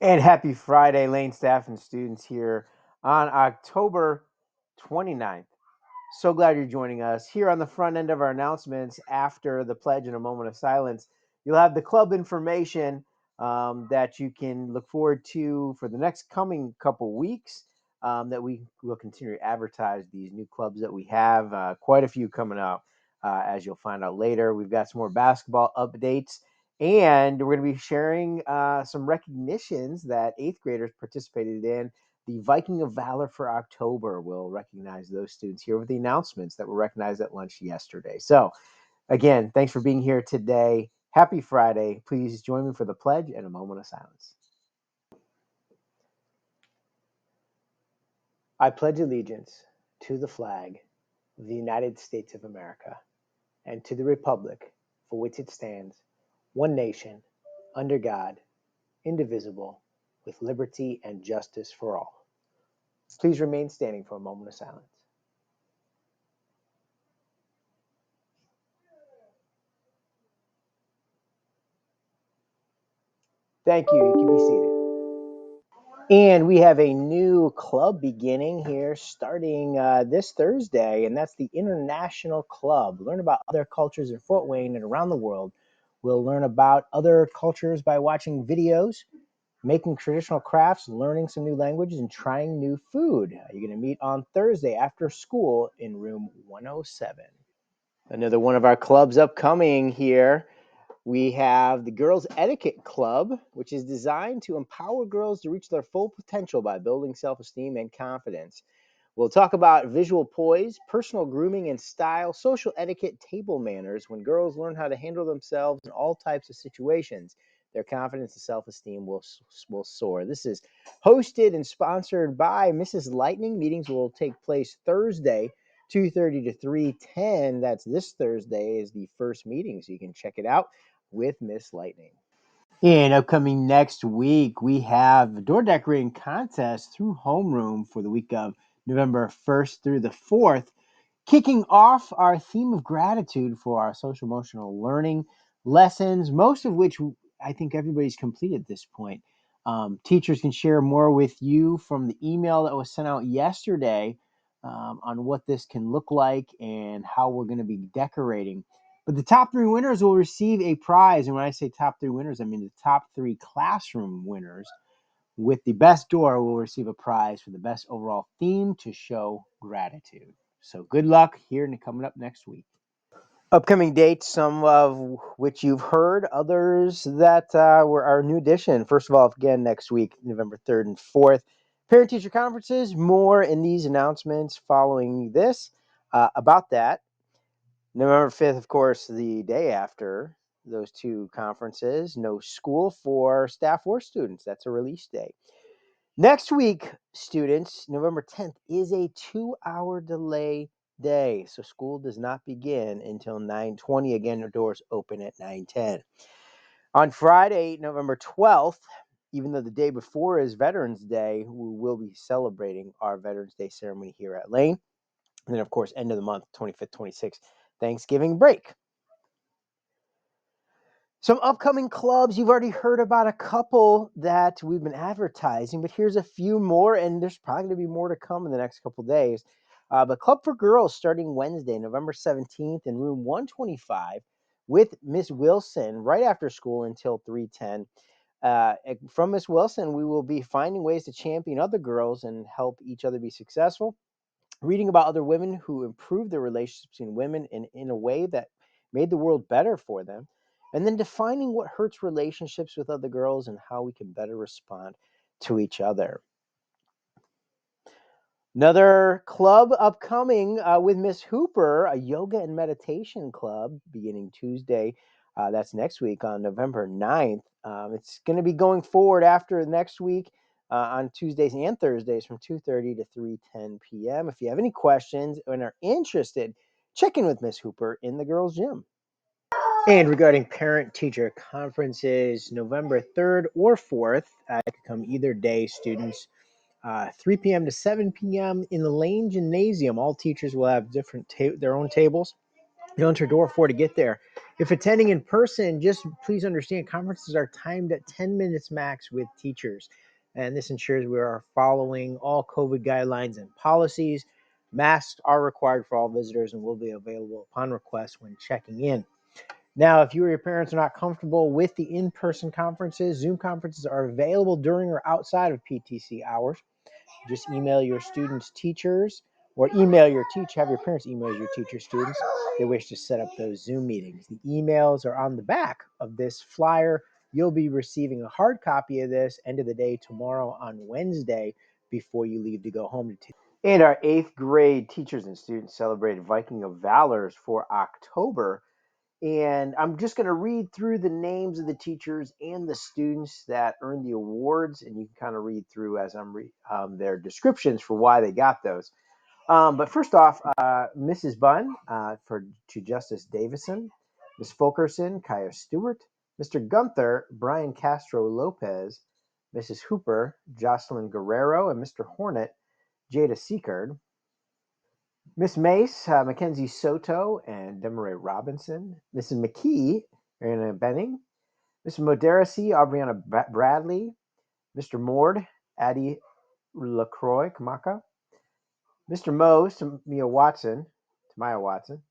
And happy Friday, Lane staff and students here on October 29th. So glad you're joining us. Here on the front end of our announcements after the pledge and a moment of silence, you'll have the club information that you can look forward to for the next coming couple weeks. That we will continue to advertise these new clubs that we have. Quite a few coming up, as you'll find out later. We've got some more basketball updates, and we're going to be sharing some recognitions that eighth graders participated in. The Viking of Valor for October will recognize those students here with the announcements that were recognized at lunch yesterday. So, again, thanks for being here today. Happy Friday. Please join me for the pledge and a moment of silence. I pledge allegiance to the flag of the United States of America and to the republic for which it stands, one nation, under God, indivisible, with liberty and justice for all. Please remain standing for a moment of silence. Thank you. You can be seated. And we have a new club beginning here starting this Thursday, and that's the International Club. Learn about other cultures in Fort Wayne and around the world. We'll learn about other cultures by watching videos, making traditional crafts, learning some new languages, and trying new food. You're going to meet on Thursday after school in room 107. Another one of our clubs upcoming here. We have the Girls Etiquette Club, which is designed to empower girls to reach their full potential by building self-esteem and confidence. We'll talk about visual poise, personal grooming and style, social etiquette, table manners. When girls learn how to handle themselves in all types of situations, their confidence and self-esteem will soar. This is hosted and sponsored by Mrs. Lightning. Meetings will take place Thursday, 2:30 to 3:10. That's this Thursday is the first meeting, so you can check it out with Miss Lightning. And upcoming next week, we have a door decorating contest through Homeroom for the week of November 1st through the 4th, kicking off our theme of gratitude for our social emotional learning lessons, most of which I think everybody's completed at this point. Teachers can share more with you from the email that was sent out yesterday on what this can look like and how we're going to be decorating. But the top three winners will receive a prize. And when I say top three winners, I mean the top three classroom winners with the best door will receive a prize for the best overall theme to show gratitude. So good luck here and coming up next week. Upcoming dates, some of which you've heard, others that were our new addition. First of all, again, next week, November 3rd and 4th, parent-teacher conferences. More in these announcements following this about that. November 5th, of course, the day after those two conferences, no school for staff or students. That's a release day. Next week, students, November 10th, is a 2-hour delay day. So school does not begin until 9:20. Again, the doors open at 9:10. On Friday, November 12th, even though the day before is Veterans Day, we will be celebrating our Veterans Day ceremony here at Lane. And then, of course, end of the month, 25th, 26th, Thanksgiving break. Some upcoming clubs, you've already heard about a couple that we've been advertising, but here's a few more, and there's probably going to be more to come in the next couple days. But Club for Girls starting Wednesday, November 17th in room 125 with Miss Wilson right after school until 3:10. From Miss Wilson, we will be finding ways to champion other girls and help each other be successful, reading about other women who improved their relationships between women in a way that made the world better for them, and then defining what hurts relationships with other girls and how we can better respond to each other. Another club upcoming with Miss Hooper, a yoga and meditation club beginning Tuesday. That's next week on November 9th. It's going to be going forward after next week on Tuesdays and Thursdays from 2:30 to 3:10 p.m. If you have any questions and are interested, check in with Miss Hooper in the girls' gym. And regarding parent-teacher conferences, November 3rd or 4th, it could come either day, students. 3 p.m. to 7 p.m. in the Lane Gymnasium. All teachers will have different their own tables. You'll enter door 4 to get there. If attending in person, just please understand conferences are timed at 10 minutes max with teachers. And this ensures we are following all COVID guidelines and policies. Masks are required for all visitors and will be available upon request when checking in. Now, if you or your parents are not comfortable with the in person conferences, Zoom conferences are available during or outside of PTC hours. Just email your students' teachers or email your teacher, have your parents email your teacher students if they wish to set up those Zoom meetings. The emails are on the back of this flyer. You'll be receiving a hard copy of this end of the day tomorrow on Wednesday before you leave to go home. And our 8th grade teachers and students celebrated Viking of Valors for October. And I'm just going to read through the names of the teachers and the students that earned the awards, and you can kind of read through as I'm their descriptions for why they got those. But first off, Mrs. Bunn to Justice Davison, Miss Fulkerson, Kaya Stewart, Mr. Gunther, Brian Castro Lopez, Mrs. Hooper, Jocelyn Guerrero, and Mr. Hornet, Jada Seekard. Miss Mace, Mackenzie Soto, and Demaray Robinson. Mrs. McKee, Ariana Benning. Mr. Moderacy, Aubriana Bradley. Mr. Mord, Addie LaCroix, Kamaka. Mr. Mose, Tamaya Watson.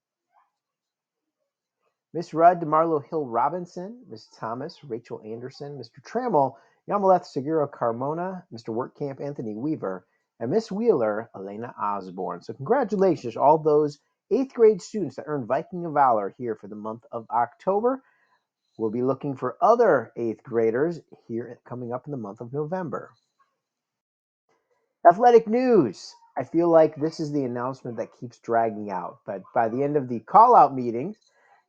Miss Rudd, DeMarlo Hill Robinson. Miss Thomas, Rachel Anderson. Mr. Trammell, Yamaleth Segura Carmona. Mr. Workcamp, Anthony Weaver. And Miss Wheeler, Elena Osborne. So congratulations to all those 8th grade students that earned Viking of Valor here for the month of October. We'll be looking for other 8th graders here coming up in the month of November. Athletic news. I feel like this is the announcement that keeps dragging out, but by the end of the call-out meetings,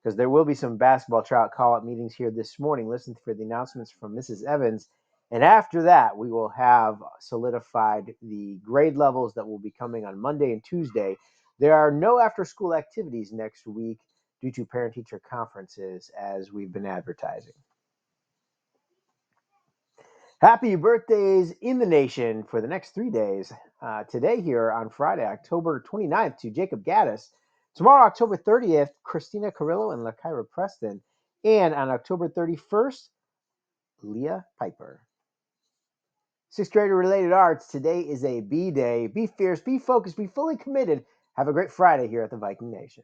because there will be some basketball tryout call-out meetings here this morning, listen for the announcements from Mrs. Evans, and after that, we will have solidified the grade levels that will be coming on Monday and Tuesday. There are no after-school activities next week due to parent-teacher conferences, as we've been advertising. Happy birthdays in the nation for the next 3 days. Today here on Friday, October 29th to Jacob Gaddis. Tomorrow, October 30th, Christina Carrillo and LaKyra Preston. And on October 31st, Leah Piper. 6th grader related arts. Today is a B day. Be fierce, be focused, be fully committed. Have a great Friday here at the Viking Nation.